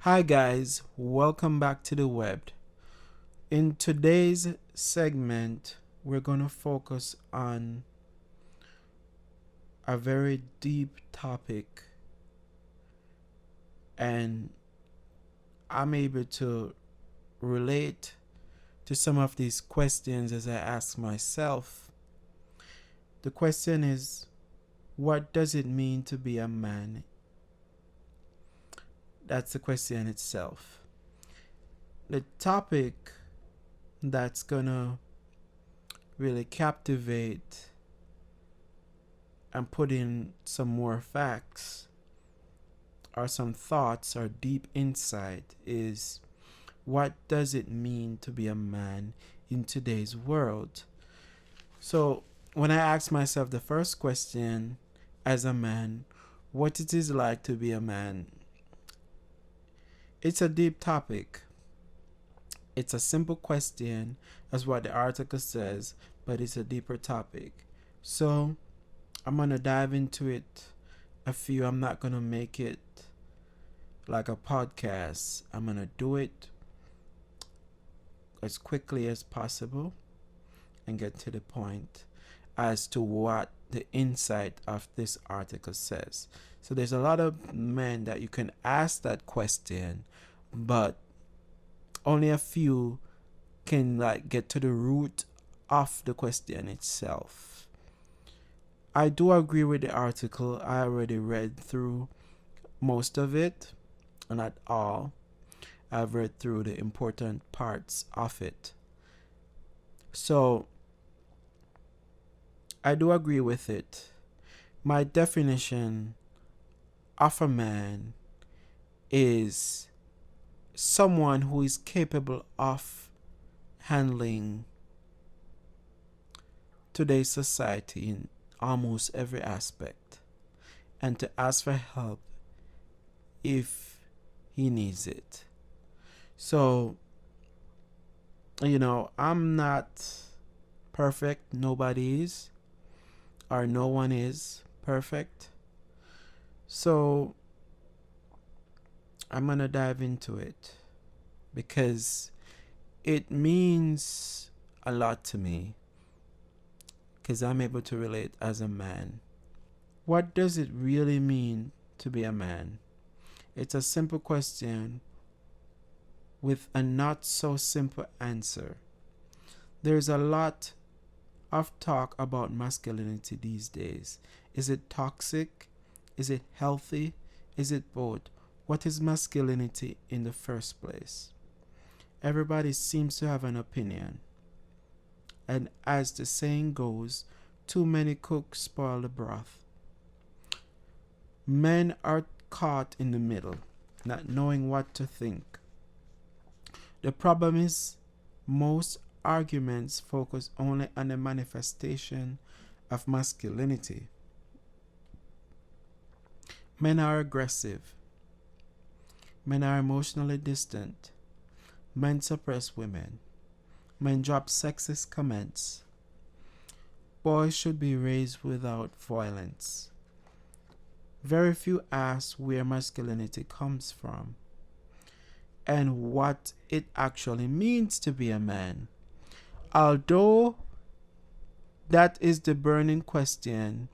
Hi guys, welcome back to the web. In today's segment, we're going to focus on a very deep topic, and I'm able to relate to some of these questions as I ask myself. The question is, what does it mean to be a man? That's the question itself. The topic that's going to really captivate and put in some more facts or some thoughts or deep insight is, what does it mean to be a man in today's world? So when I ask myself the first question as a man, what it is like to be a man, it's a deep topic. It's a simple question, as what the article says, but it's a deeper topic. So I'm gonna dive into it. I'm not gonna make it like a podcast. I'm gonna do it as quickly as possible and get to the point as to what the insight of this article says. So there's a lot of men that you can ask that question, but only a few can get to the root of the question itself. I do agree with the article. I already read through most of it, not all. I've read through the important parts of it. So I do agree with it. My definition of a man is someone who is capable of handling today's society in almost every aspect and to ask for help if he needs it. So, I'm not perfect. Nobody is, or no one is perfect. So, I'm going to dive into it because it means a lot to me, because I'm able to relate as a man. What does it really mean to be a man? It's a simple question with a not so simple answer. There's a lot of talk about masculinity these days. Is it toxic? Is it healthy? Is it both? What is masculinity in the first place? Everybody seems to have an opinion. And as the saying goes, too many cooks spoil the broth. Men are caught in the middle, not knowing what to think. The problem is, most arguments focus only on the manifestation of masculinity. Men are aggressive. Men are emotionally distant. Men suppress women. Men drop sexist comments. Boys should be raised without violence. Very few ask where masculinity comes from and what it actually means to be a man. Although that is the burning question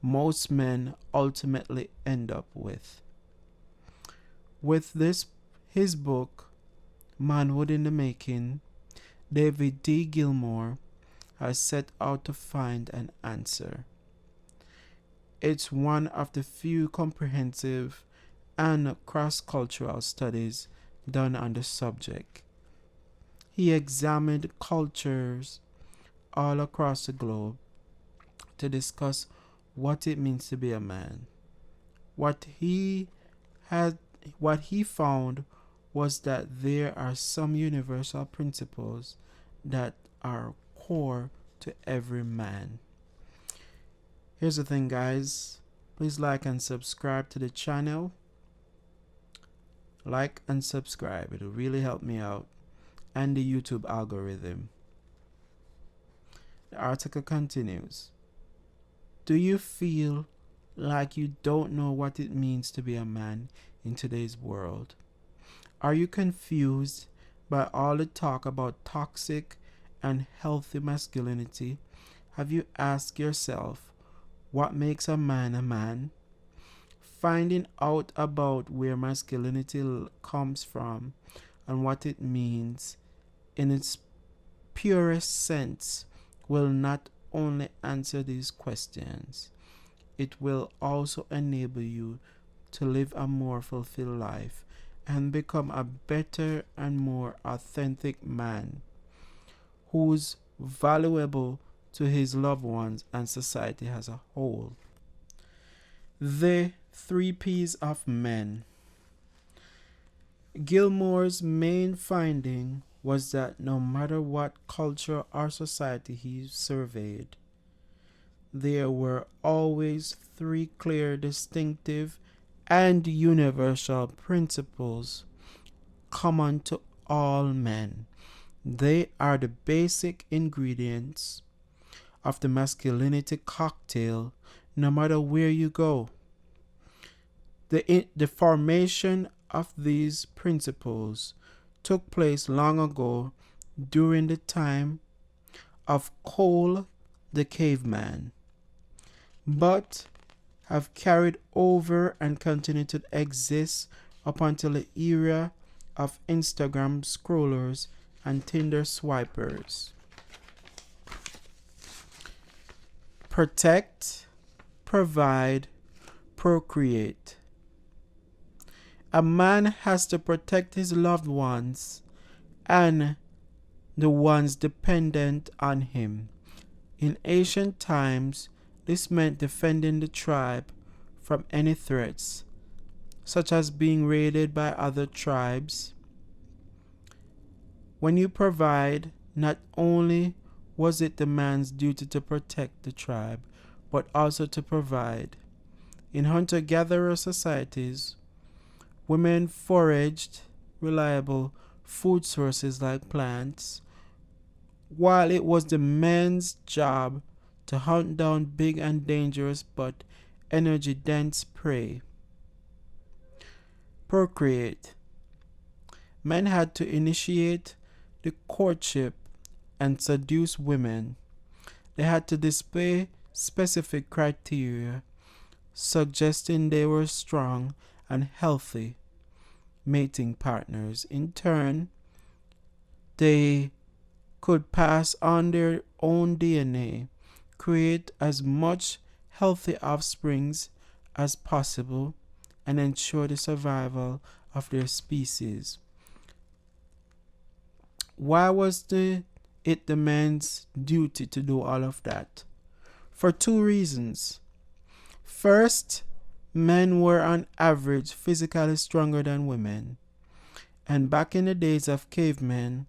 most men ultimately end up with. With his book, Manhood in the Making, David D. Gilmour has set out to find an answer. It's one of the few comprehensive and cross-cultural studies done on the subject. He examined cultures all across the globe to discuss what it means to be a man. What he found was that there are some universal principles that are core to every man. Here's the thing, guys. Please like and subscribe to the channel. Like and subscribe. It'll really help me out and the YouTube algorithm. The article continues. Do you feel like you don't know what it means to be a man in today's world? Are you confused by all the talk about toxic and healthy masculinity? Have you asked yourself what makes a man a man? Finding out about where masculinity comes from and what it means in its purest sense will not only answer these questions, it will also enable you to live a more fulfilled life and become a better and more authentic man who's valuable to his loved ones and society as a whole. The 3 Ps of men. Gilmore's main finding was that no matter what culture or society he surveyed, there were always 3 clear, distinctive, and universal principles common to all men. They are the basic ingredients of the masculinity cocktail, no matter where you go. The formation of these principles took place long ago during the time of Cole the caveman, but have carried over and continue to exist up until the era of Instagram scrollers and Tinder swipers. Protect, provide, procreate. A man has to protect his loved ones and the ones dependent on him. In ancient times, this meant defending the tribe from any threats, such as being raided by other tribes. When you provide, not only was it the man's duty to protect the tribe, but also to provide. In hunter-gatherer societies, women foraged reliable food sources like plants, while it was the men's job to hunt down big and dangerous but energy-dense prey. Procreate. Men had to initiate the courtship and seduce women. They had to display specific criteria, suggesting they were strong and healthy mating partners. In turn, they could pass on their own DNA, create as much healthy offsprings as possible, and ensure the survival of their species. Why was it the man's duty to do all of that? For 2 reasons. First, men were on average physically stronger than women, and back in the days of cavemen,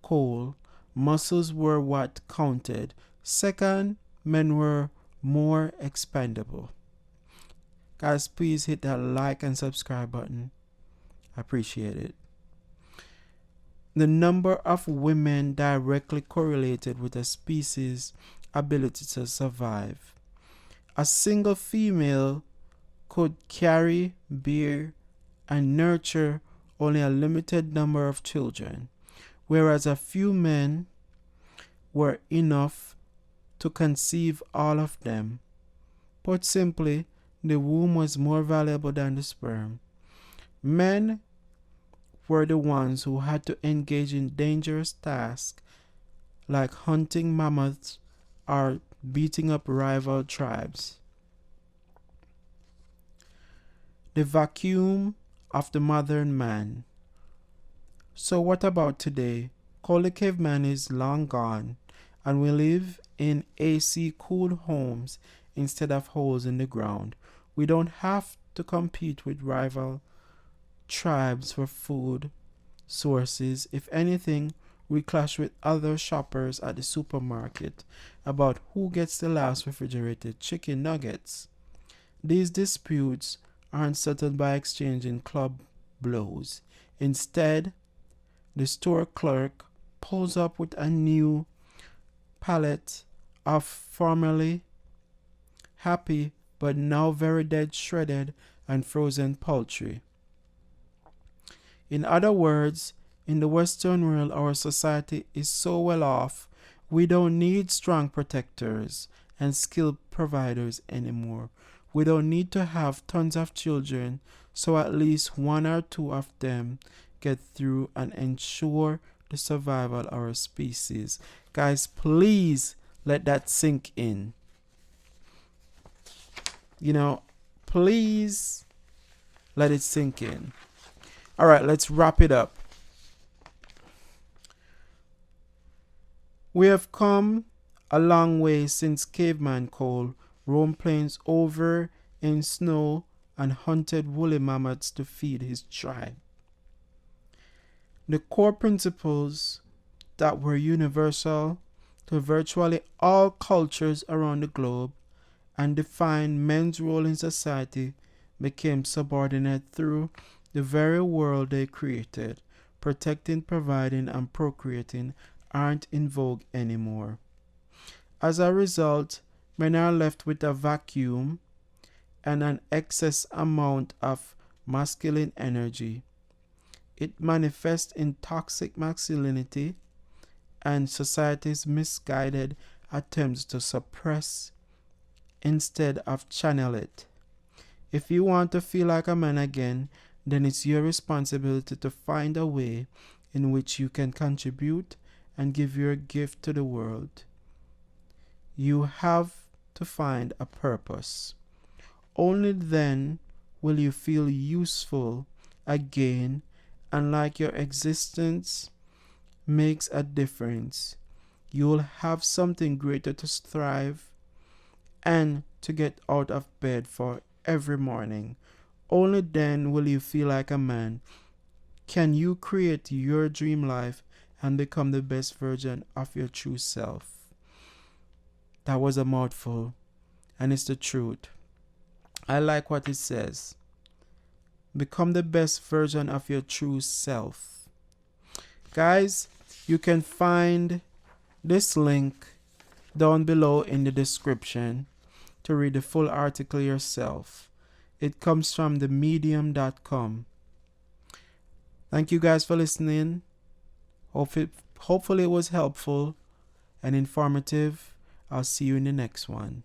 Cole, muscles were what counted. Second, men were more expendable. Guys, please hit that like and subscribe button. I appreciate it. The number of women directly correlated with a species' ability to survive. A single female could carry, bear, and nurture only a limited number of children, whereas a few men were enough to conceive all of them. Put simply, the womb was more valuable than the sperm. Men were the ones who had to engage in dangerous tasks like hunting mammoths or beating up rival tribes. The vacuum of the modern man. So what about today? Cole the caveman is long gone, and we live in AC-cooled homes instead of holes in the ground. We don't have to compete with rival tribes for food sources. If anything, we clash with other shoppers at the supermarket about who gets the last refrigerated chicken nuggets. These disputes aren't settled by exchanging club blows. Instead, the store clerk pulls up with a new pallet of formerly happy but now very dead shredded and frozen poultry. In other words, in the Western world, our society is so well off, we don't need strong protectors and skilled providers anymore. We don't need to have tons of children, so at least one or two of them get through and ensure the survival of our species. Guys, please let that sink in. Please let it sink in. All right, let's wrap it up. We have come a long way since caveman Cole roamed plains over in snow and hunted woolly mammoths to feed his tribe. The core principles that were universal to virtually all cultures around the globe and defined men's role in society became subordinate through the very world they created. Protecting, providing, and procreating aren't in vogue anymore. As a result, men are left with a vacuum and an excess amount of masculine energy. It manifests in toxic masculinity and society's misguided attempts to suppress instead of channel it. If you want to feel like a man again, then it's your responsibility to find a way in which you can contribute and give your gift to the world. You have to find a purpose. Only then will you feel useful again and like your existence makes a difference. You will have something greater to strive and to get out of bed for every morning. Only then will you feel like a man. Can you create your dream life and become the best version of your true self? That was a mouthful, and it's the truth. I like what it says. Become the best version of your true self. Guys, you can find this link down below in the description to read the full article yourself. It comes from themedium.com. Thank you guys for listening. Hopefully it was helpful and informative. I'll see you in the next one.